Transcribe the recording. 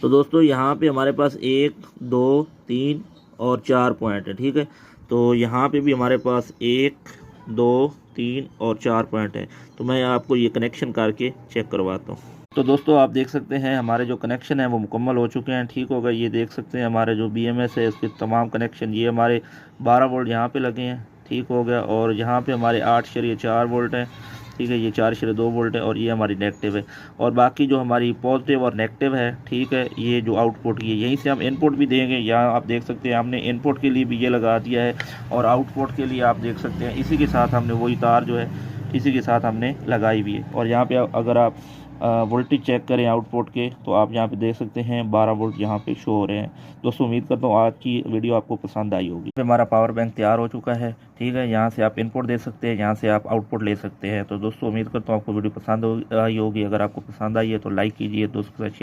तो दोस्तों यहाँ पे हमारे पास 1 2 3 और 4 पॉइंट है, ठीक है। तो यहाँ पे भी हमारे पास 1 2 3 और 4 पॉइंट है। तो मैं आपको ये कनेक्शन करके चेक करवाता हूँ। तो दोस्तों आप देख सकते हैं हमारे जो कनेक्शन है वो मुकम्मल हो चुके हैं, ठीक हो गए। ये देख सकते हैं हमारे जो BMS है इसके तमाम कनेक्शन, ये हमारे 12 वोल्ट यहाँ पे लगे हैं, ठीक हो गया। और यहाँ पे हमारे 8.4 वोल्ट है, ठीक है। ये 4.2 वोल्ट है और ये हमारी नेगेटिव है। और बाकी जो हमारी पॉजिटिव और नेगेटिव है, ठीक है, ये जो आउटपुट की है, यहीं से हम इनपुट भी देंगे। यहाँ आप देख सकते हैं हमने इनपुट के लिए भी ये लगा दिया है और आउटपुट के लिए आप देख सकते हैं इसी के साथ हमने वही तार जो है इसी के साथ हमने लगाई हुई है। और यहाँ पे अगर आप वोल्टेज चेक करें आउटपुट के, तो आप यहाँ पे देख सकते हैं 12 वोल्ट यहाँ पे शो हो रहे हैं। दोस्तों उम्मीद करता हूँ आज की वीडियो आपको पसंद आई होगी। हमारा पावर बैंक तैयार हो चुका है, ठीक है। यहाँ से आप इनपुट दे सकते हैं, यहाँ से आप आउटपुट ले सकते हैं। तो दोस्तों उम्मीद करता हूँ आपको वीडियो पसंद आई होगी। अगर आपको पसंद आई है तो लाइक कीजिए, दोस्तों के साथ